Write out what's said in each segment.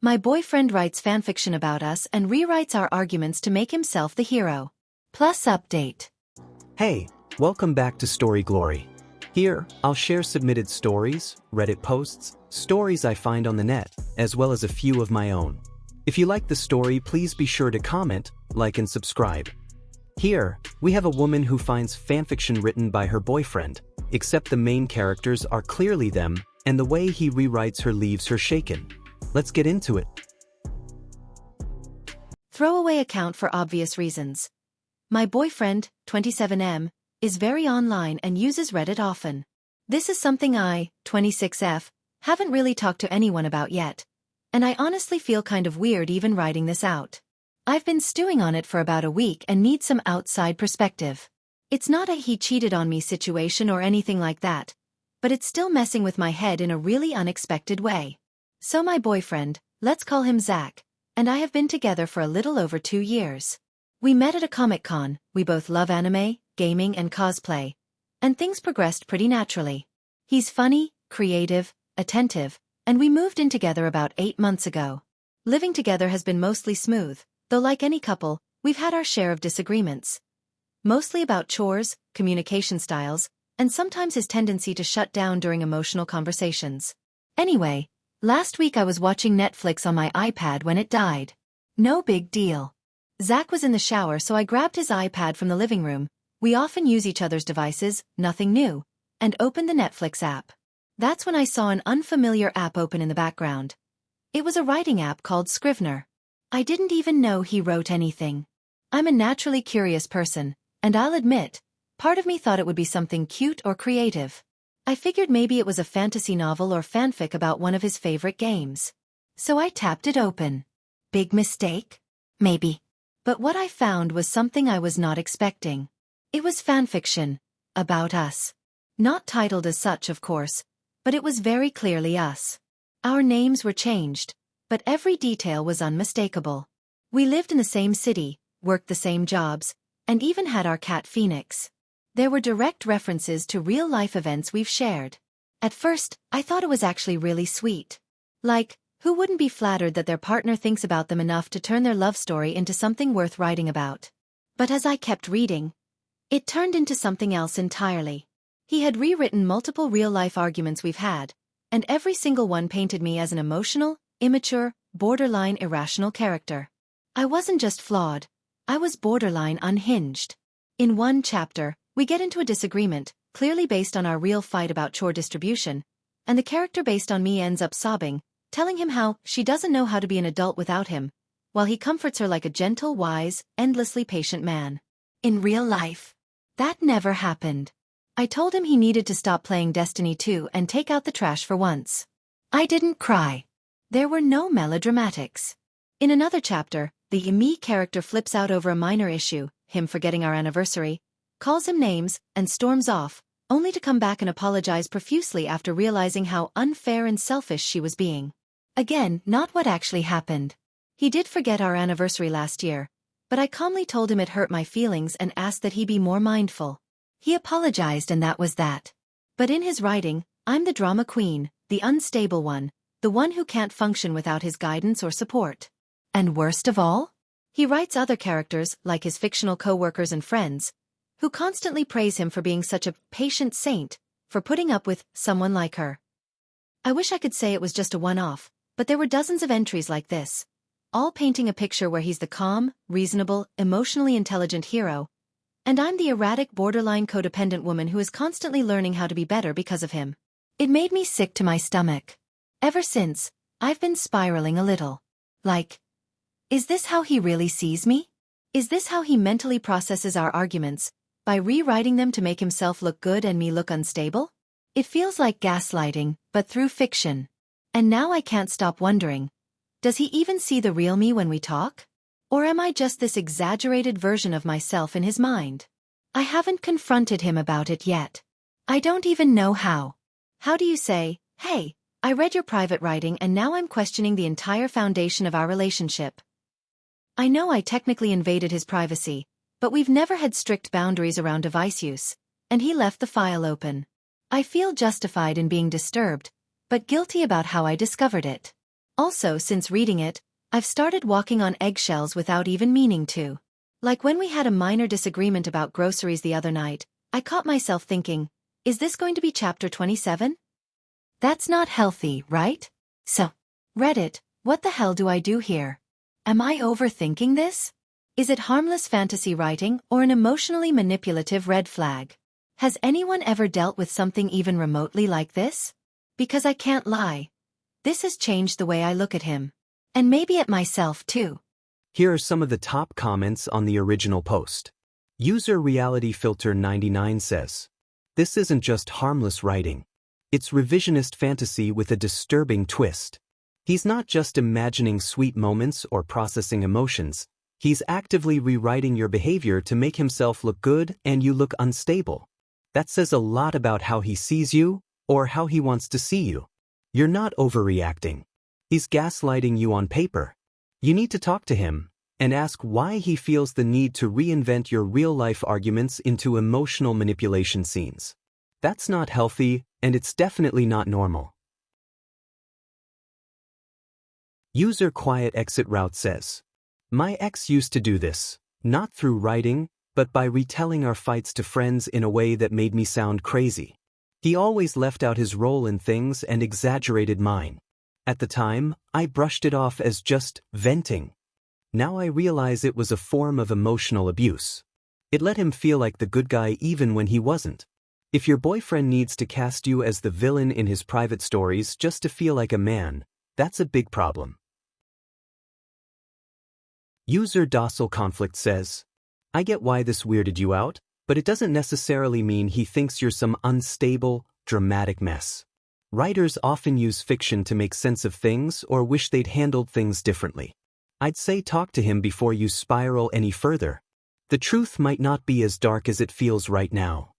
My boyfriend writes fanfiction about us and rewrites our arguments to make himself the hero. Plus update. Hey, welcome back to Story Glory. Here, I'll share submitted stories, Reddit posts, stories I find on the net, as well as a few of my own. If you like the story, please be sure to comment, like and subscribe. Here, we have a woman who finds fanfiction written by her boyfriend, except the main characters are clearly them, and the way he rewrites her leaves her shaken. Let's get into it. Throwaway account for obvious reasons. My boyfriend, 27M, is very online and uses Reddit often. This is something I, 26F, haven't really talked to anyone about yet, and I honestly feel kind of weird even writing this out. I've been stewing on it for about a week and need some outside perspective. It's not a he cheated on me situation or anything like that, but it's still messing with my head in a really unexpected way. So my boyfriend, let's call him Zach, and I have been together for a little over 2 years. We met at a Comic-Con, we both love anime, gaming and cosplay, and things progressed pretty naturally. He's funny, creative, attentive, and we moved in together about 8 months ago. Living together has been mostly smooth, though like any couple, we've had our share of disagreements. Mostly about chores, communication styles, and sometimes his tendency to shut down during emotional conversations. Anyway, last week I was watching Netflix on my iPad when it died. No big deal. Zach was in the shower, so I grabbed his iPad from the living room. We often use each other's devices, nothing new, and opened the Netflix app. That's when I saw an unfamiliar app open in the background. It was a writing app called Scrivener. I didn't even know he wrote anything. I'm a naturally curious person, and I'll admit, part of me thought it would be something cute or creative. I figured maybe it was a fantasy novel or fanfic about one of his favorite games. So I tapped it open. Big mistake? Maybe. But what I found was something I was not expecting. It was fanfiction. About us. Not titled as such, of course, but it was very clearly us. Our names were changed, but every detail was unmistakable. We lived in the same city, worked the same jobs, and even had our cat Phoenix. There were direct references to real-life events we've shared. At first, I thought it was actually really sweet. Like, who wouldn't be flattered that their partner thinks about them enough to turn their love story into something worth writing about? But as I kept reading, it turned into something else entirely. He had rewritten multiple real-life arguments we've had, and every single one painted me as an emotional, immature, borderline irrational character. I wasn't just flawed, I was borderline unhinged. In one chapter, we get into a disagreement, clearly based on our real fight about chore distribution, and the character based on me ends up sobbing, telling him how she doesn't know how to be an adult without him, while he comforts her like a gentle, wise, endlessly patient man. In real life, that never happened. I told him he needed to stop playing Destiny 2 and take out the trash for once. I didn't cry. There were no melodramatics. In another chapter, the me character flips out over a minor issue, him forgetting our anniversary, calls him names, and storms off, only to come back and apologize profusely after realizing how unfair and selfish she was being. Again, not what actually happened. He did forget our anniversary last year, but I calmly told him it hurt my feelings and asked that he be more mindful. He apologized and that was that. But in his writing, I'm the drama queen, the unstable one, the one who can't function without his guidance or support. And worst of all? He writes other characters, like his fictional co-workers and friends, who constantly praise him for being such a patient saint, for putting up with someone like her. I wish I could say it was just a one-off, but there were dozens of entries like this, all painting a picture where he's the calm, reasonable, emotionally intelligent hero, and I'm the erratic borderline codependent woman who is constantly learning how to be better because of him. It made me sick to my stomach. Ever since, I've been spiraling a little. Like, is this how he really sees me? Is this how he mentally processes our arguments, by rewriting them to make himself look good and me look unstable? It feels like gaslighting, but through fiction. And now I can't stop wondering, does he even see the real me when we talk? Or am I just this exaggerated version of myself in his mind? I haven't confronted him about it yet. I don't even know how. How do you say, hey, I read your private writing and now I'm questioning the entire foundation of our relationship? I know I technically invaded his privacy, but we've never had strict boundaries around device use, and he left the file open. I feel justified in being disturbed, but guilty about how I discovered it. Also, since reading it, I've started walking on eggshells without even meaning to. Like when we had a minor disagreement about groceries the other night, I caught myself thinking, is this going to be chapter 27? That's not healthy, right? So, Reddit, what the hell do I do here? Am I overthinking this? Is it harmless fantasy writing or an emotionally manipulative red flag? Has anyone ever dealt with something even remotely like this? Because I can't lie. This has changed the way I look at him. And maybe at myself too. Here are some of the top comments on the original post. User Reality Filter 99 says, "This isn't just harmless writing. It's revisionist fantasy with a disturbing twist. He's not just imagining sweet moments or processing emotions. He's actively rewriting your behavior to make himself look good and you look unstable. That says a lot about how he sees you or how he wants to see you. You're not overreacting. He's gaslighting you on paper. You need to talk to him and ask why he feels the need to reinvent your real-life arguments into emotional manipulation scenes. That's not healthy, and it's definitely not normal." User Quiet Exit Route says, "My ex used to do this, not through writing, but by retelling our fights to friends in a way that made me sound crazy. He always left out his role in things and exaggerated mine. At the time, I brushed it off as just venting. Now I realize it was a form of emotional abuse. It let him feel like the good guy even when he wasn't. If your boyfriend needs to cast you as the villain in his private stories just to feel like a man, that's a big problem." User Docile Conflict says, "I get why this weirded you out, but it doesn't necessarily mean he thinks you're some unstable, dramatic mess. Writers often use fiction to make sense of things or wish they'd handled things differently. I'd say talk to him before you spiral any further. The truth might not be as dark as it feels right now."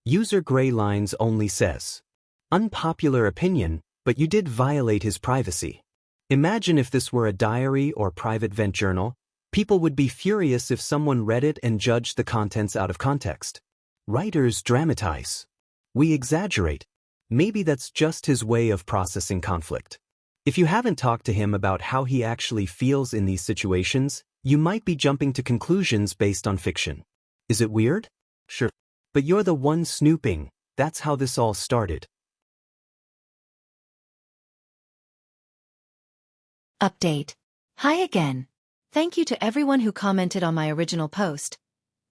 User Gray Lines Only says, "Unpopular opinion, but you did violate his privacy. Imagine if this were a diary or private vent journal. People would be furious if someone read it and judged the contents out of context. Writers dramatize. We exaggerate. Maybe that's just his way of processing conflict. If you haven't talked to him about how he actually feels in these situations, you might be jumping to conclusions based on fiction. Is it weird? Sure. But you're the one snooping. That's how this all started." Update. Hi again. Thank you to everyone who commented on my original post.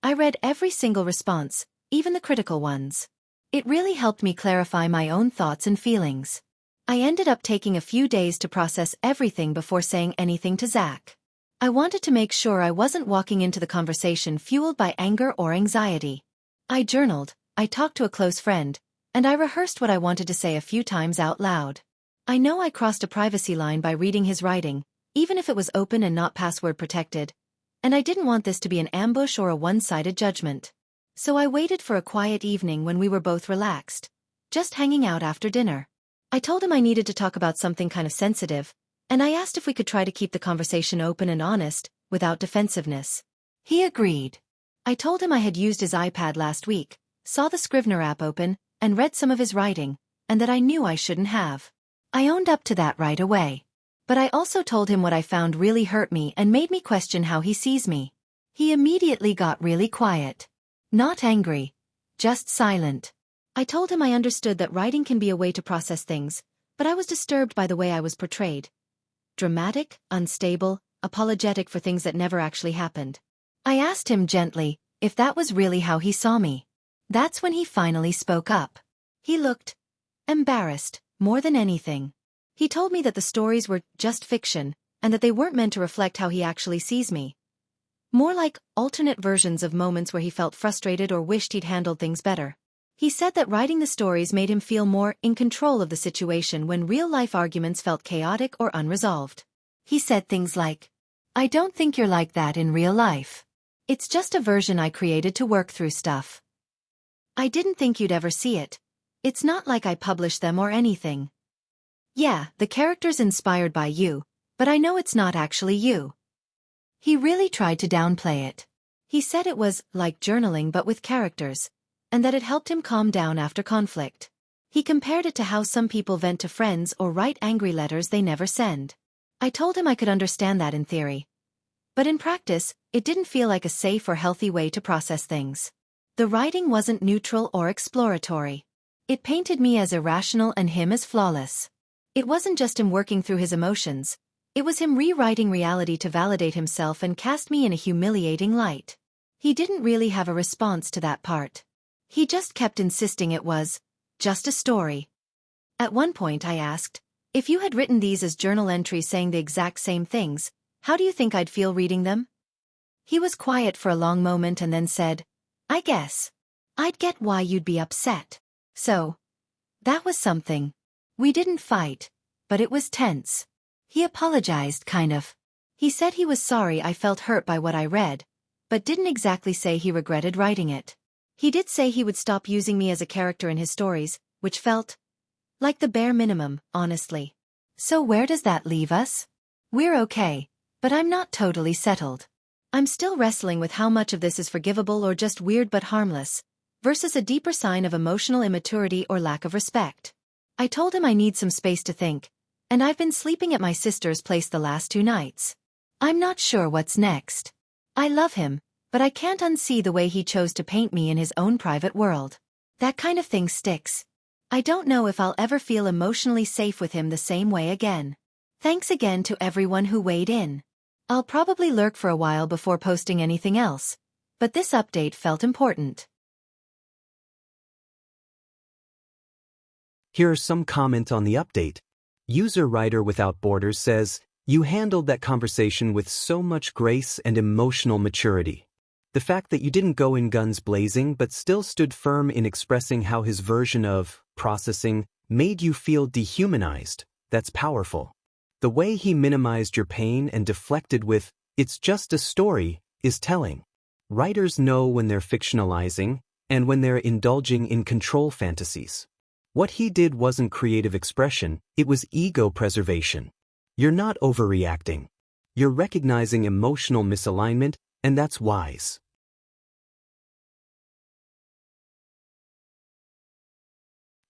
I read every single response, even the critical ones. It really helped me clarify my own thoughts and feelings. I ended up taking a few days to process everything before saying anything to Zach. I wanted to make sure I wasn't walking into the conversation fueled by anger or anxiety. I journaled, I talked to a close friend, and I rehearsed what I wanted to say a few times out loud. I know I crossed a privacy line by reading his writing, even if it was open and not password protected, and I didn't want this to be an ambush or a one-sided judgment. So I waited for a quiet evening when we were both relaxed, just hanging out after dinner. I told him I needed to talk about something kind of sensitive, and I asked if we could try to keep the conversation open and honest, without defensiveness. He agreed. I told him I had used his iPad last week, saw the Scrivener app open, and read some of his writing, and that I knew I shouldn't have. I owned up to that right away. But I also told him what I found really hurt me and made me question how he sees me. He immediately got really quiet. Not angry, just silent. I told him I understood that writing can be a way to process things, but I was disturbed by the way I was portrayed. Dramatic, unstable, apologetic for things that never actually happened. I asked him gently if that was really how he saw me. That's when he finally spoke up. He looked embarrassed, more than anything. He told me that the stories were just fiction, and that they weren't meant to reflect how he actually sees me. More like alternate versions of moments where he felt frustrated or wished he'd handled things better. He said that writing the stories made him feel more in control of the situation when real-life arguments felt chaotic or unresolved. He said things like, "I don't think you're like that in real life. It's just a version I created to work through stuff. I didn't think you'd ever see it. It's not like I published them or anything. Yeah, the character's inspired by you, but I know it's not actually you." He really tried to downplay it. He said it was like journaling but with characters, and that it helped him calm down after conflict. He compared it to how some people vent to friends or write angry letters they never send. I told him I could understand that in theory. But in practice, it didn't feel like a safe or healthy way to process things. The writing wasn't neutral or exploratory. It painted me as irrational and him as flawless. It wasn't just him working through his emotions. It was him rewriting reality to validate himself and cast me in a humiliating light. He didn't really have a response to that part. He just kept insisting it was just a story. At one point I asked, if you had written these as journal entries saying the exact same things, how do you think I'd feel reading them? He was quiet for a long moment and then said, I guess I'd get why you'd be upset. So, that was something. We didn't fight, but it was tense. He apologized, kind of. He said he was sorry I felt hurt by what I read, but didn't exactly say he regretted writing it. He did say he would stop using me as a character in his stories, which felt like the bare minimum, honestly. So where does that leave us? We're okay, but I'm not totally settled. I'm still wrestling with how much of this is forgivable or just weird but harmless, versus a deeper sign of emotional immaturity or lack of respect. I told him I need some space to think, and I've been sleeping at my sister's place the last 2 nights. I'm not sure what's next. I love him, but I can't unsee the way he chose to paint me in his own private world. That kind of thing sticks. I don't know if I'll ever feel emotionally safe with him the same way again. Thanks again to everyone who weighed in. I'll probably lurk for a while before posting anything else, but this update felt important. Here are some comment on the update. User Writer Without Borders says, you handled that conversation with so much grace and emotional maturity. The fact that you didn't go in guns blazing but still stood firm in expressing how his version of processing made you feel dehumanized, that's powerful. The way he minimized your pain and deflected with, it's just a story, is telling. Writers know when they're fictionalizing and when they're indulging in control fantasies. What he did wasn't creative expression, it was ego preservation. You're not overreacting. You're recognizing emotional misalignment, and that's wise.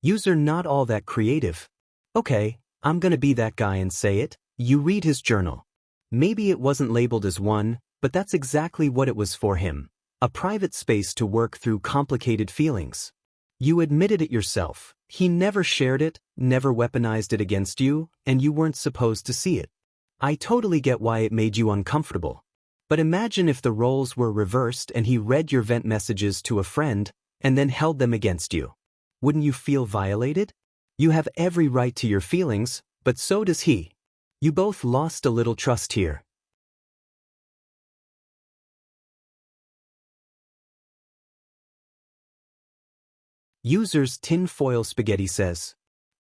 User not all that creative. Okay, I'm gonna be that guy and say it. You read his journal. Maybe it wasn't labeled as one, but that's exactly what it was for him. A private space to work through complicated feelings. You admitted it yourself. He never shared it, never weaponized it against you, and you weren't supposed to see it. I totally get why it made you uncomfortable. But imagine if the roles were reversed and he read your vent messages to a friend and then held them against you. Wouldn't you feel violated? You have every right to your feelings, but so does he. You both lost a little trust here. Users Tinfoil Spaghetti says,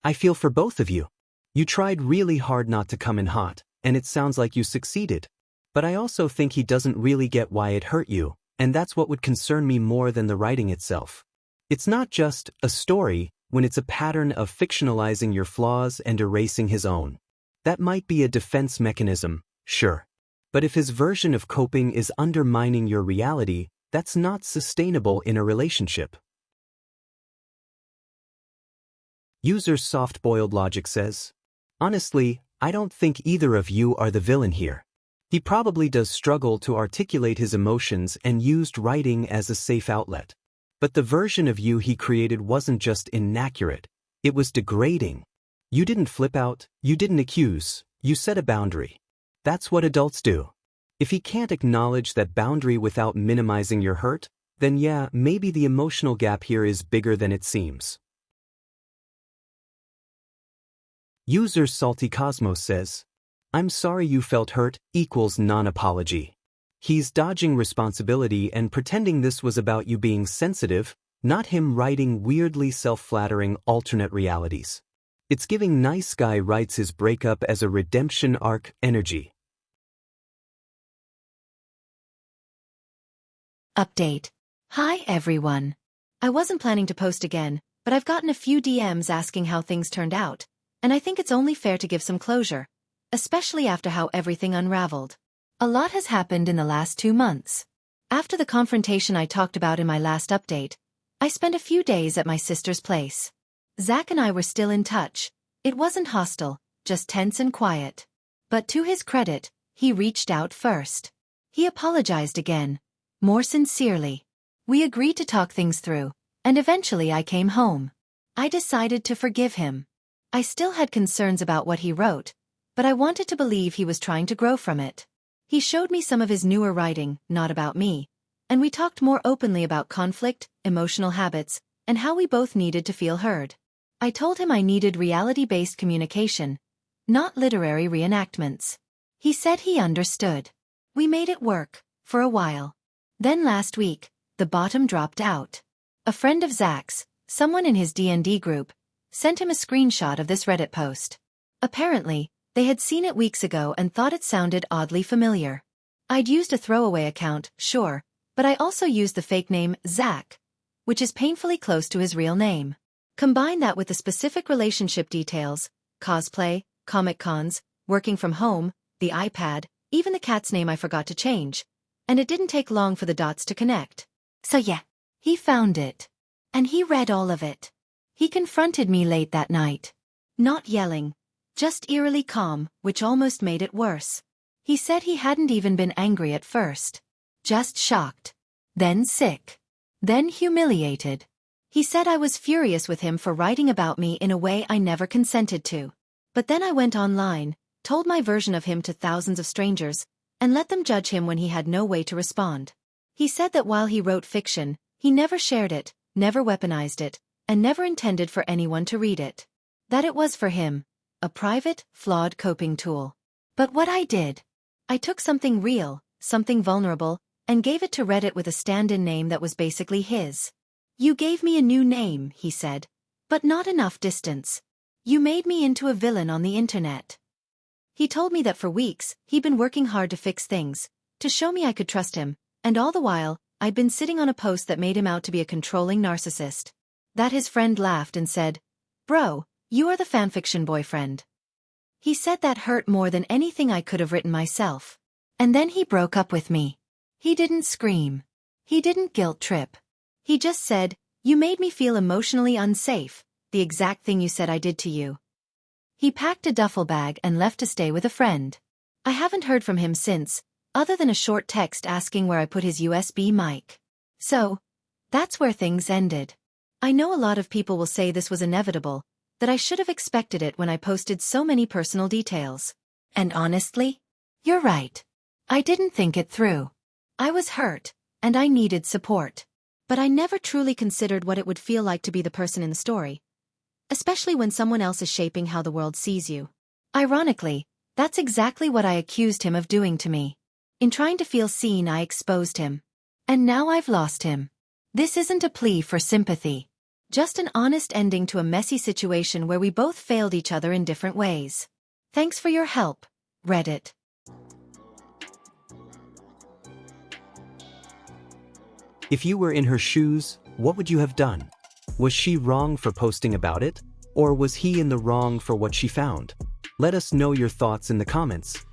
I feel for both of you. You tried really hard not to come in hot, and it sounds like you succeeded. But I also think he doesn't really get why it hurt you, and that's what would concern me more than the writing itself. It's not just a story when it's a pattern of fictionalizing your flaws and erasing his own. That might be a defense mechanism, sure. But if his version of coping is undermining your reality, that's not sustainable in a relationship. User Soft-Boiled Logic says, honestly, I don't think either of you are the villain here. He probably does struggle to articulate his emotions and used writing as a safe outlet. But the version of you he created wasn't just inaccurate, it was degrading. You didn't flip out, you didn't accuse, you set a boundary. That's what adults do. If he can't acknowledge that boundary without minimizing your hurt, then yeah, maybe the emotional gap here is bigger than it seems. User Salty Cosmos says, I'm sorry you felt hurt equals non-apology. He's dodging responsibility and pretending this was about you being sensitive, not him writing weirdly self-flattering alternate realities. It's giving nice guy writes his breakup as a redemption arc energy. Update. Hi everyone. I wasn't planning to post again, but I've gotten a few DMs asking how things turned out, and I think it's only fair to give some closure, especially after how everything unraveled. A lot has happened in the last 2 months. After the confrontation I talked about in my last update, I spent a few days at my sister's place. Zach and I were still in touch. It wasn't hostile, just tense and quiet. But to his credit, he reached out first. He apologized again, more sincerely. We agreed to talk things through, and eventually I came home. I decided to forgive him. I still had concerns about what he wrote, but I wanted to believe he was trying to grow from it. He showed me some of his newer writing, not about me, and we talked more openly about conflict, emotional habits, and how we both needed to feel heard. I told him I needed reality-based communication, not literary reenactments. He said he understood. We made it work, for a while. Then last week, the bottom dropped out. A friend of Zach's, someone in his D&D group, sent him a screenshot of this Reddit post. Apparently, they had seen it weeks ago and thought it sounded oddly familiar. I'd used a throwaway account, sure, but I also used the fake name Zach, which is painfully close to his real name. Combine that with the specific relationship details, cosplay, comic cons, working from home, the iPad, even the cat's name I forgot to change, and it didn't take long for the dots to connect. So yeah, he found it. And he read all of it. He confronted me late that night. Not yelling, just eerily calm, which almost made it worse. He said he hadn't even been angry at first. Just shocked. Then sick. Then humiliated. He said I was furious with him for writing about me in a way I never consented to. But then I went online, told my version of him to thousands of strangers, and let them judge him when he had no way to respond. He said that while he wrote fiction, he never shared it, never weaponized it, and never intended for anyone to read it. That it was for him, a private, flawed coping tool. But what I did, I took something real, something vulnerable, and gave it to Reddit with a stand-in name that was basically his. You gave me a new name, he said, but not enough distance. You made me into a villain on the internet. He told me that for weeks, he'd been working hard to fix things, to show me I could trust him, and all the while, I'd been sitting on a post that made him out to be a controlling narcissist. That his friend laughed and said, "Bro, you are the fanfiction boyfriend." He said that hurt more than anything I could have written myself. And then he broke up with me. He didn't scream. He didn't guilt trip. He just said, "You made me feel emotionally unsafe, the exact thing you said I did to you." He packed a duffel bag and left to stay with a friend. I haven't heard from him since, other than a short text asking where I put his USB mic. So, that's where things ended. I know a lot of people will say this was inevitable, that I should have expected it when I posted so many personal details. And honestly, you're right. I didn't think it through. I was hurt, and I needed support. But I never truly considered what it would feel like to be the person in the story, especially when someone else is shaping how the world sees you. Ironically, that's exactly what I accused him of doing to me. In trying to feel seen, I exposed him. And now I've lost him. This isn't a plea for sympathy. Just an honest ending to a messy situation where we both failed each other in different ways. Thanks for your help, Reddit. If you were in her shoes, what would you have done? Was she wrong for posting about it? Or was he in the wrong for what she found? Let us know your thoughts in the comments.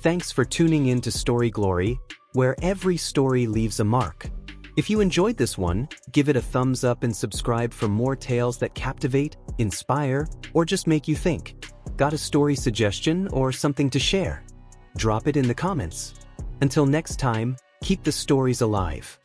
Thanks for tuning in to Story Glory, where every story leaves a mark. If you enjoyed this one, give it a thumbs up and subscribe for more tales that captivate, inspire, or just make you think. Got a story suggestion or something to share? Drop it in the comments. Until next time, keep the stories alive.